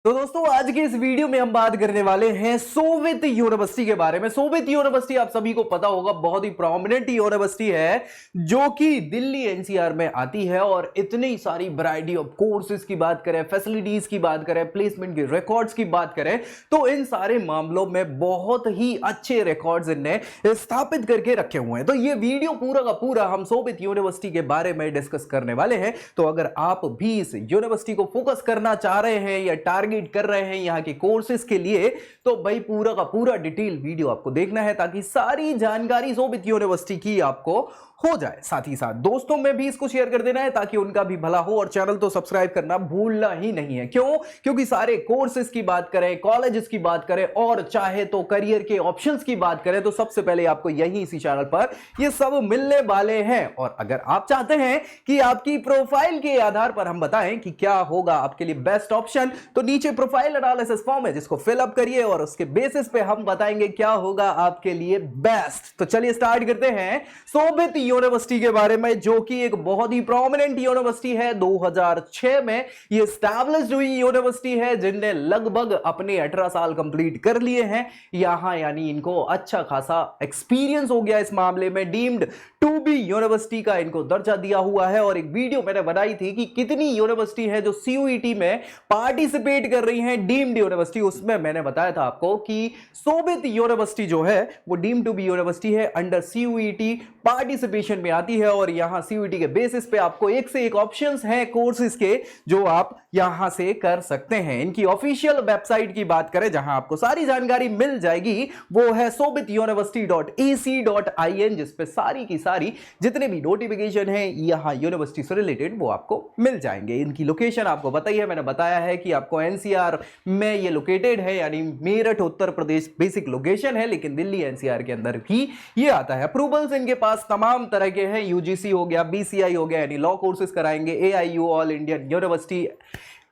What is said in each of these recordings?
तो दोस्तों आज की इस वीडियो में हम बात करने वाले हैं सोवियत यूनिवर्सिटी के बारे में। सोवियत यूनिवर्सिटी आप सभी को पता होगा, बहुत ही प्रोमिनेंट यूनिवर्सिटी है जो कि दिल्ली एनसीआर में आती है और इतनी सारी वैरायटी ऑफ कोर्सेज की बात करें, फैसिलिटीज की बात करें, प्लेसमेंट के रिकॉर्ड्स की बात करें तो इन सारे मामलों में बहुत ही अच्छे रिकॉर्ड्स इनने स्थापित करके रखे हुए हैं। तो ये वीडियो पूरा का पूरा हम सोवियत यूनिवर्सिटी के बारे में डिस्कस करने वाले हैं। तो अगर आप भी इस यूनिवर्सिटी को फोकस करना चाह रहे हैं या टारगेट कर रहे हैं यहां के कोर्सेज के लिए, तो भाई पूरा का पूरा डिटेल वीडियो आपको देखना है ताकि सारी जानकारी सोवियत यूनिवर्सिटी की आपको हो जाए। साथ ही साथ दोस्तों में भी इसको शेयर कर देना है ताकि उनका भी भला हो, और चैनल तो सब्सक्राइब करना भूलना ही नहीं है। क्यों? क्योंकि सारे कोर्सेज की बात करें, कॉलेजेस की बात करें और चाहे तो करियर के ऑप्शंस की बात करें तो सबसे पहले आपको यही इसी चैनल पर ये सब मिलने वाले हैं। और अगर आप चाहते हैं कि आपकी प्रोफाइल के आधार पर हम बताएं कि क्या होगा आपके लिए बेस्ट ऑप्शन, तो नीचे प्रोफाइल एनालिसिस फॉर्म है जिसको फिलअप करिए और उसके बेसिस पे हम बताएंगे क्या होगा आपके लिए बेस्ट। तो चलिए स्टार्ट करते हैं सोवियत यूनिवर्सिटी के बारे में, जो कि एक बहुत ही प्रोमिनेंट यूनिवर्सिटी है। 2006 में ये एस्टैब्लिश्ड हुई यूनिवर्सिटी है, जिनने लगभग अपने 18 साल कंप्लीट कर लिए हैं यहां, यानी इनको अच्छा खासा एक्सपीरियंस हो गया इस मामले में। डीम्ड टू बी यूनिवर्सिटी का इनको दर्जा दिया हुआ है। और एक वीडियो मैंने बनाई थी कि कितनी यूनिवर्सिटी है जो सीयूईटी में पार्टिसिपेट कर रही हैं डीम्ड यूनिवर्सिटी, उसमें मैंने बताया था आपको कि सोवियत यूनिवर्सिटी जो है वो डीम्ड टू बी यूनिवर्सिटी है, अंडर सीयूईटी पार्टिसिपेशन में आती है। और यहां सीयूईटी के बेसिस पे आपको एक से एक ऑप्शंस हैं कोर्सेज के जो आप यहां से कर सकते हैं। इनकी ऑफिशियल वेबसाइट की बात करें जहां आपको सारी जानकारी मिल जाएगी, वो है sovietuniversity.ac.in, जिसपे सारी की सारी जितने भी नोटिफिकेशन है यहां यूनिवर्सिटी से रिलेटेड वो आपको मिल जाएंगे। इनकी लोकेशन आपको बताइए, मैंने बताया है कि आपको एनसीआर में ये लोकेटेड है, यानी मेरठ उत्तर प्रदेश बेसिक लोकेशन है, लेकिन दिल्ली एनसीआर के अंदर भी ये आता है। अप्रूवल्स इनके पास तमाम तरह के हैं, यूजीसी हो गया, बीसीआई हो गया यानी लॉ कोर्सेज कराएंगे, AIU all Indian university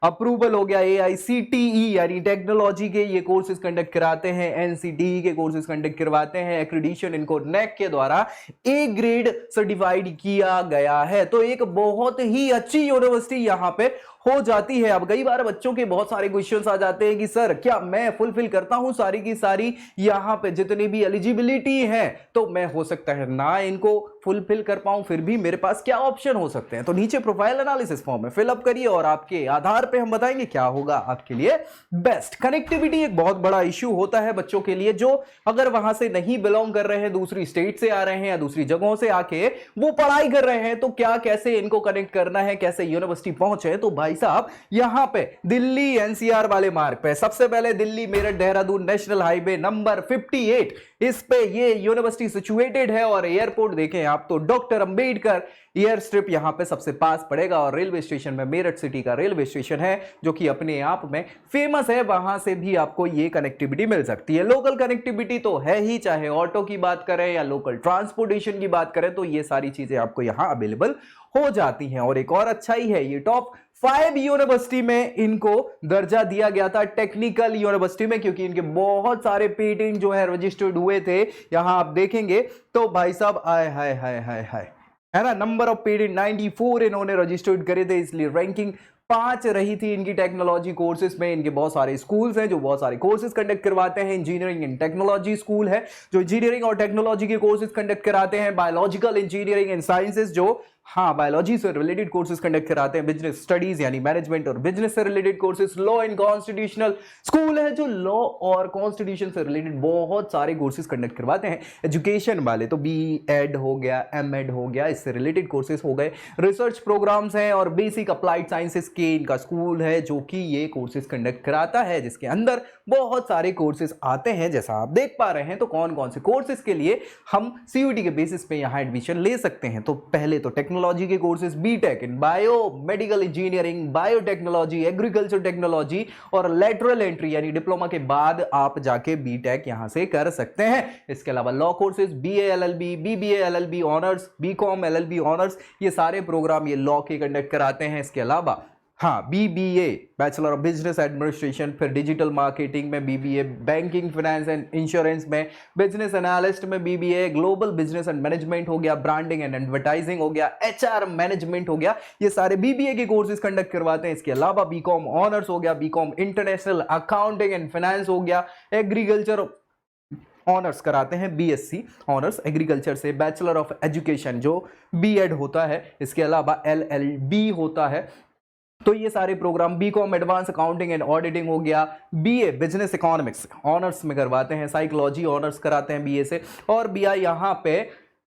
approval हो गया, एआईसीटीई यानी टेक्नोलॉजी के ये कोर्सेज कंडक्ट कराते हैं, एनसीटीई के कोर्सेज कंडक्ट करवाते हैं, एक्रेडिशन इनको नेक के द्वारा ए ग्रेड सर्टिफाइड किया गया है। तो एक बहुत ही अच्छी यूनिवर्सिटी यहां पे हो जाती है। अब कई बार बच्चों के बहुत सारे क्वेश्चंस आ जाते हैं कि सर क्या मैं फुलफिल करता हूं सारी की सारी यहां पे जितनी भी एलिजिबिलिटी है, तो मैं हो सकता है ना इनको फुलफिल कर पाऊं, फिर भी मेरे पास क्या ऑप्शन हो सकते हैं। तो नीचे प्रोफाइल एनालिसिस फॉर्म में फिलअप करिए और आपके आधार पे हम बताएंगे क्या होगा आपके लिए बेस्ट। कनेक्टिविटी एक बहुत बड़ा इश्यू होता है बच्चों के लिए, जो अगर वहां से नहीं बिलोंग कर रहे हैं, दूसरी स्टेट से आ रहे हैं या दूसरी जगहों से आके वो पढ़ाई कर रहे हैं, तो क्या कैसे इनको कनेक्ट करना है, कैसे यूनिवर्सिटी पहुंचे। तो भाई साहब यहां पे दिल्ली एनसीआर वाले मार्ग पे सबसे पहले Delhi Meerut Dehradun national highway number 58 इस पे ये यूनिवर्सिटी सिचुएटेड है। और एयरपोर्ट देखें आप तो डॉक्टर अंबेडकर एयर स्ट्रिप यहां पे सबसे पास पड़ेगा। और रेलवे स्टेशन में मेरठ सिटी का रेलवे स्टेशन है जो कि अपने आप में फेमस है, वहां से भी आपको ये कनेक्टिविटी मिल सकती है। लोकल कनेक्टिविटी तो है ही, चाहे ऑटो की बात करें या लोकल ट्रांसपोर्टेशन की बात करें, तो ये सारी चीजें आपको यहां अवेलेबल हो जाती हैं। और एक और अच्छाई है, ये टॉप 5 यूनिवर्सिटी में इनको दर्जा दिया गया था टेक्निकल यूनिवर्सिटी में, क्योंकि इनके बहुत सारे पेटेंट जो है रजिस्टर्ड हुए थे। यहां आप देखेंगे तो भाई साहब आय हाय हाय हाय हाय, है ना, नंबर ऑफ पेटेंट 94 इन्होंने रजिस्टर्ड करे थे, इसलिए रैंकिंग 5 रही थी इनकी टेक्नोलॉजी कोर्सेज में। इनके बहुत सारे स्कूल्स हैं जो बहुत सारे कोर्सेज कंडक्ट करवाते हैं। इंजीनियरिंग एंड टेक्नोलॉजी स्कूल है जो इंजीनियरिंग और टेक्नोलॉजी के कोर्सेज कंडक्ट कराते हैं। बायोलॉजिकल इंजीनियरिंग एंड साइंसेज जो बायोलॉजी से रिलेटेड कोर्सेज कंडक्ट कराते हैं। बिजनेस स्टडीज यानी मैनेजमेंट और बिजनेस से related courses. Law and constitutional school है जो लॉ और कॉन्स्टिट्यूशन से रिलेटेड बहुत सारे कोर्सेज कंडक्ट करवाते हैं। एजुकेशन वाले तो बीएड हो गया, एमएड हो गया, इससे रिलेटेड कोर्सेज हो गए। रिसर्च प्रोग्राम्स हैं और बेसिक अप्लाइड साइंसेस के इनका स्कूल है जो कि ये कोर्सेज कंडक्ट कराता है, जिसके अंदर बहुत सारे कोर्सेज आते हैं। जैसा आप देख पा रहे हैं तो कौन कौन से कोर्सेज के लिए हम सीयूटी के बेसिस पे यहां एडमिशन ले सकते हैं। तो पहले तो टेक्नोलॉजी के courses, BTech in biomedical engineering, biotechnology, agriculture technology और लेटरल एंट्री यानी डिप्लोमा के बाद आप जाके बीटेक यहां से कर सकते हैं। इसके अलावा law courses, BA LLB, BBA LLB honours, BCom LLB honours, ये सारे प्रोग्राम ये लॉ के कंडक्ट कराते हैं। इसके अलावा हाँ, BBA bachelor of business administration, फिर डिजिटल मार्केटिंग में BBA, banking finance and insurance में बिजनेस एनालिस्ट में BBA, global business and management हो गया, ब्रांडिंग एंड एडवर्टाइजिंग हो गया, एचआर मैनेजमेंट हो गया, ये सारे बीबीए के कोर्सेज कंडक्ट करवाते हैं। इसके अलावा बीकॉम ऑनर्स हो गया, BCom international accounting and finance हो गया, एग्रीकल्चर ऑनर्स कराते हैं, बीएससी ऑनर्स एग्रीकल्चर से, बैचलर ऑफ एजुकेशन जो बीएड होता है, इसके अलावा एलएलबी होता है। तो ये सारे programme BCom advance accounting and auditing हो गया, बीए बिजनेस इकोनॉमिक्स ऑनर्स में करवाते हैं, साइकोलॉजी ऑनर्स कराते हैं बीए से, और बीआई यहाँ पे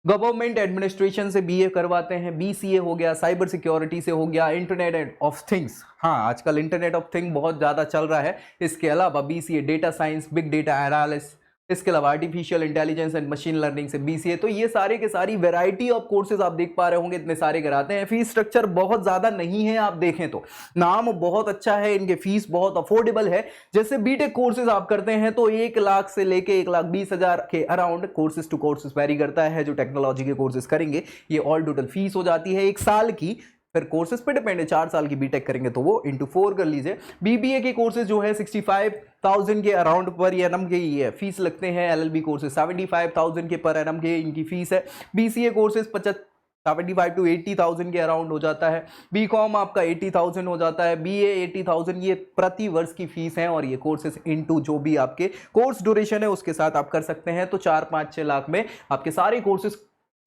गवर्नमेंट एडमिनिस्ट्रेशन से बीए करवाते हैं, बीसीए हो गया, साइबर सिक्योरिटी से हो गया, इंटरनेट ऑफ थिंग्स, हाँ आजकल इंटरनेट ऑफ थिंग बहुत ज़्यादा चल रहा है, इसके अलावा BCA data science, big data analysis, इसके अलावा artificial intelligence and machine learning से बीसीए। तो ये सारे के सारी वैरायटी ऑफ कोर्सेज आप देख पा रहे होंगे, इतने सारे कराते हैं। फीस स्ट्रक्चर बहुत ज्यादा नहीं है, आप देखें तो नाम बहुत अच्छा है, इनके फीस बहुत अफोर्डेबल है। जैसे बीटेक कोर्सेज आप करते हैं तो 1 लाख से लेके 1,20,000 के around courses to courses vary करता है। जो टेक्नोलॉजी के कोर्सेज करेंगे ये ऑल टोटल फीस हो जाती है 1 साल की, फिर कोर्सेज पे डिपेंड है, 4 साल की बीटेक करेंगे तो वो इंटू 4 कर लीजिए। बीबीए के कोर्सेज जो है 65,000 के अराउंड पर एनम के ये फीस लगते हैं। एलएलबी कोर्सेज 75,000 के पर एनम के इनकी फीस है। बीसीए कोर्सेज 75 to 80,000 के अराउंड हो जाता है। बीकॉम आपका 80,000 हो जाता है, बीए 80,000, ये प्रति वर्ष की फीस है। और ये कोर्सेज इनटू जो भी आपके कोर्स ड्यूरेशन है उसके साथ आप कर सकते हैं, तो 4-5-6 लाख में आपके सारे कोर्सेज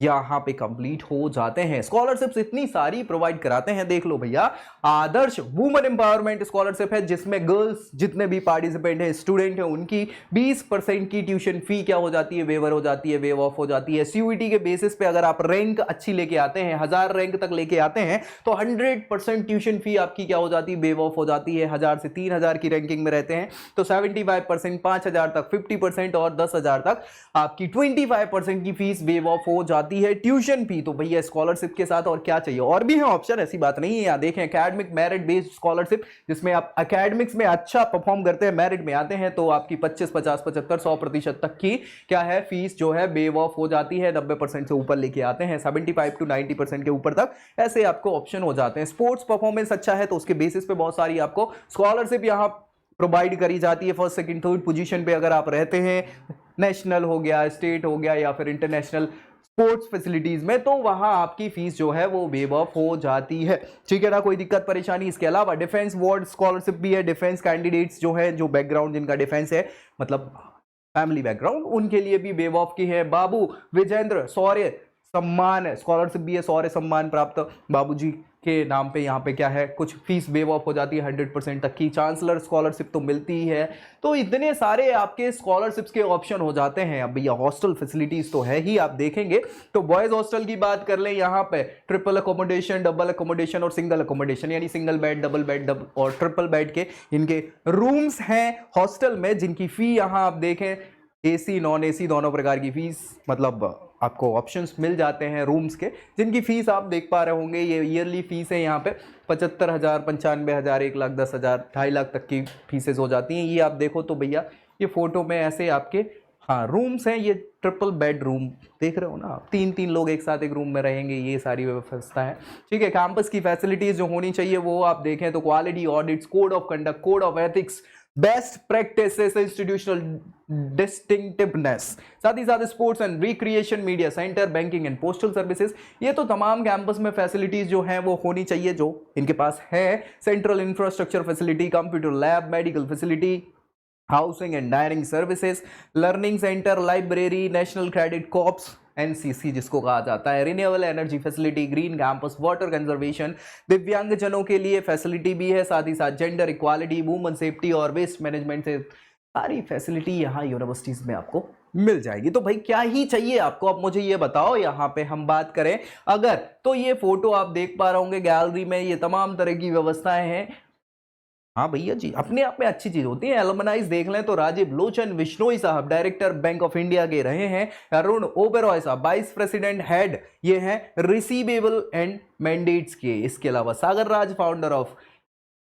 यहाँ पे कंप्लीट हो जाते हैं। स्कॉलरशिप्स इतनी सारी प्रोवाइड कराते हैं, देख लो भैया। आदर्श वुमेन एम्पावरमेंट स्कॉलरशिप है जिसमें गर्ल्स जितने भी पार्टिसिपेंट हैं, स्टूडेंट हैं, उनकी 20% की ट्यूशन फी क्या हो जाती है, वेवर हो जाती है, वेव ऑफ हो जाती है। सीयूईटी के बेसिस पे अगर आप रैंक अच्छी लेके आते हैं, 1000 रैंक तक लेके आते हैं, तो 100% ट्यूशन फी आपकी क्या हो जाती है, वेव ऑफ हो जाती है। 1000 से 3000 की रैंकिंग में रहते हैं तो 75%, 5000 तक 50% और 10,000 तक आपकी 25% की फीस वेव ऑफ हो जाती है ट्यूशन फी। तो भैया स्कॉलरशिप के साथ और क्या चाहिए, और भी है ऑप्शन, ऐसी बात नहीं है। यहां देखें एकेडमिक मेरिट बेस्ड स्कॉलरशिप, जिसमें आप एकेडमिक्स में अच्छा परफॉर्म करते हैं, मेरिट में आते हैं, तो आपकी 25, 50, 75, 100% तक की क्या है फीस जो है वेव ऑफ हो जाती है। 90% से ऊपर लेके आते हैं 75 to 90% के ऊपर तक, ऐसे आपको ऑप्शन हो जाते हैं। स्पोर्ट्स परफॉर्मेंस अच्छा है तो उसके बेसिस पे बहुत सारी आपको स्कॉलरशिप यहां प्रोवाइड करी जाती है। फर्स्ट, सेकंड, थर्ड पोजीशन पे अगर आप रहते हैं, नेशनल हो गया, स्टेट हो गया, या फिर इंटरनेशनल स्पोर्ट्स फैसिलिटीज में, तो वहां आपकी फीस जो है वो वेव ऑफ हो जाती है। ठीक है ना, कोई दिक्कत परेशानी। इसके अलावा डिफेंस वार्ड स्कॉलरशिप भी है। डिफेंस कैंडिडेट्स जो है, जो बैकग्राउंड जिनका डिफेंस है, मतलब फैमिली बैकग्राउंड, उनके लिए भी वेव ऑफ की है। बाबू विजेंद्र शौर्य सम्मान स्कॉलरशिप भी है, शौर्य सम्मान प्राप्त बाबूजी के नाम पे यहाँ पे क्या है, कुछ फीस वेव ऑफ हो जाती है 100% तक की। चांसलर स्कॉलरशिप तो मिलती ही है। तो इतने सारे आपके स्कॉलरशिप्स के ऑप्शन हो जाते हैं। अब भैया हॉस्टल फैसिलिटीज तो है ही, आप देखेंगे तो बॉयज हॉस्टल की बात कर लें, यहाँ पे ट्रिपल अकोमोडेशन, डबल अकोमोडेशन और सिंगल अकोमोडेशन, यानी सिंगल बेड, डबल बेड और ट्रिपल बेड के इनके रूम्स हैं हॉस्टल में, जिनकी फी यहाँ आप देखें एसी नॉन एसी दोनों प्रकार की फीस, मतलब आपको ऑप्शंस मिल जाते हैं रूम्स के, जिनकी फीस आप देख पा रहे होंगे। ये ईयरली फीस है यहाँ पे 75,000, 95,000, 1,10,000, 2.5 लाख तक की फीसेज हो जाती हैं। ये आप देखो तो भैया ये फोटो में ऐसे आपके हाँ रूम्स हैं। ये ट्रिपल बेड रूम देख रहे हो ना, 3-3 लोग एक साथ एक रूम में रहेंगे, ये सारी व्यवस्था है। ठीक है, कैंपस की फैसिलिटीज जो होनी चाहिए वो आप देखें तो quality audits, code of conduct, code of ethics, best practices, institutional distinctiveness, साथ ही साथ sports and recreation, media centre, banking and postal services, ये तो तमाम कैंपस में फैसिलिटीज जो हैं वो होनी चाहिए जो इनके पास है। Central infrastructure facility, computer lab, medical facility, housing and dining services, learning centre, library, national credit corps, NCC जिसको कहा जाता है, renewable energy facility, green campus, water conservation, दिव्यांगजनों के लिए फैसिलिटी भी है, साथ ही साथ जेंडर इक्वालिटी, वुमेन सेफ्टी और वेस्ट मैनेजमेंट से सारी फैसिलिटी यहाँ यूनिवर्सिटीज में आपको मिल जाएगी। तो भाई क्या ही चाहिए आपको, अब मुझे ये बताओ। यहाँ पे हम बात करें अगर, तो ये फोटो आप देख पा रहे होंगे गैलरी में, ये तमाम तरह की व्यवस्थाएं हैं। हाँ भैया जी, अपने आप में अच्छी चीज होती है। एलुमनाइज देख लें तो राजीव लोचन बिश्नोई साहब डायरेक्टर बैंक ऑफ इंडिया के रहे हैं। अरुण ओबेरॉय साहब वाइस प्रेसिडेंट हेड, ये हैं रिसीवेबल एंड मैंडेट्स के। इसके अलावा सागर राज फाउंडर ऑफ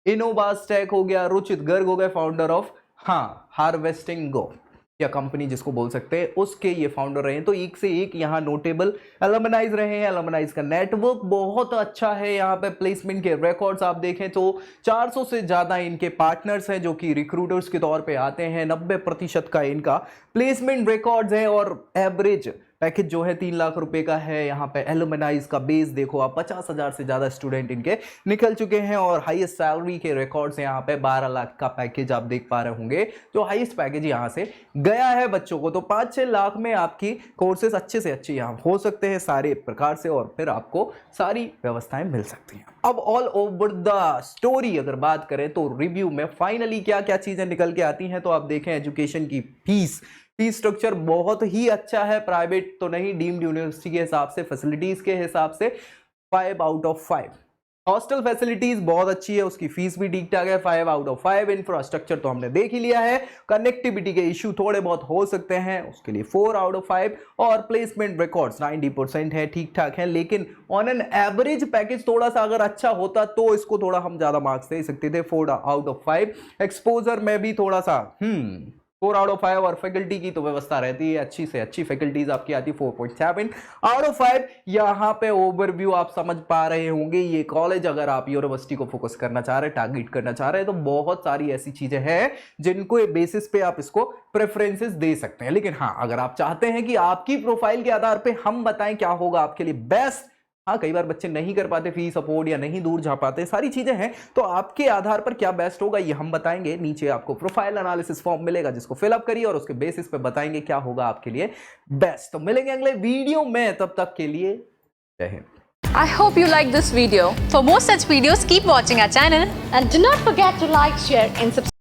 इनोवास्टेक हो गया, रुचित गर्ग हो गए फाउंडर ऑफ हार्वेस्टिंग गो। या कंपनी जिसको बोल सकते हैं, उसके ये फाउंडर रहे हैं। तो एक से एक यहाँ नोटेबल एलुमनाइज रहे हैं। एलुमनाइज का नेटवर्क बहुत अच्छा है। यहाँ पे प्लेसमेंट के रिकॉर्ड्स आप देखें तो 400 से ज़्यादा इनके पार्टनर्स हैं जो कि रिक्रूटर्स के तौर पे आते हैं। 90% का इनका प्लेसमेंट रिकॉर्ड्स है और एवरेज पैकेज जो है 3 लाख रुपए का है। यहाँ पे एलुमनाइज का बेस देखो आप, 50,000 से ज़्यादा स्टूडेंट इनके निकल चुके हैं और हाईएस्ट सैलरी के रिकॉर्ड्स यहाँ पे 12 लाख का पैकेज आप देख पा रहे होंगे, जो हाईएस्ट पैकेज यहाँ से गया है बच्चों को। तो 5-6 लाख में आपकी कोर्सेज अच्छे से अच्छे यहाँ हो सकते हैं सारे प्रकार से, और फिर आपको सारी व्यवस्थाएं मिल सकती हैं। अब ऑल ओवर द स्टोरी अगर बात करें तो रिव्यू में फाइनली क्या क्या चीजें निकल के आती हैं, तो आप देखें एजुकेशन की फीस स्ट्रक्चर बहुत ही अच्छा है। प्राइवेट तो नहीं, डीम्ड यूनिवर्सिटी के हिसाब से, फैसिलिटीज के हिसाब से 5 आउट ऑफ 5। हॉस्टल फैसिलिटीज बहुत अच्छी है, उसकी फीस भी ठीक ठाक है, 5 आउट ऑफ 5। इंफ्रास्ट्रक्चर तो हमने देख ही लिया है। कनेक्टिविटी के इश्यू थोड़े बहुत हो सकते हैं, उसके लिए 4 आउट ऑफ 5। और प्लेसमेंट रिकॉर्ड्स 90% है, ठीक ठाक है। लेकिन ऑन एन एवरेज पैकेज थोड़ा सा अगर अच्छा होता तो इसको थोड़ा हम ज्यादा मार्क्स दे सकते थे, 4 आउट ऑफ 5। एक्सपोजर में भी थोड़ा सा 4 आउट ऑफ 5। और फैकल्टी की तो व्यवस्था रहती है, अच्छी से अच्छी फैकल्टीज आपकी आती है, 4.7 आउट ऑफ 5। यहाँ पे ओवरव्यू आप समझ पा रहे होंगे। ये कॉलेज अगर आप यूनिवर्सिटी को फोकस करना चाह रहे हैं, टारगेट करना चाह रहे हैं, तो बहुत सारी ऐसी चीजें हैं जिनको बेसिस पे आप इसको प्रेफरेंसेस दे सकते हैं। लेकिन हाँ, अगर आप चाहते हैं कि आपकी प्रोफाइल के आधार पर हम बताएं क्या होगा आपके लिए बेस्ट, हाँ कई बार बच्चे नहीं कर पाते फीस अफोर्ड या नहीं दूर जा पाते, सारी चीजें हैं, तो आपके आधार पर क्या बेस्ट होगा ये हम बताएंगे। नीचे आपको प्रोफाइल एनालिसिस फॉर्म मिलेगा जिसको फिलअप करिए और उसके बेसिस पे बताएंगे क्या होगा आपके लिए बेस्ट। तो मिलेंगे अगले वीडियो में, तब तक के लिए जय Hind. I hope you like this video. For more such videos, keep watching our channel And do not forget to like, share and subscribe.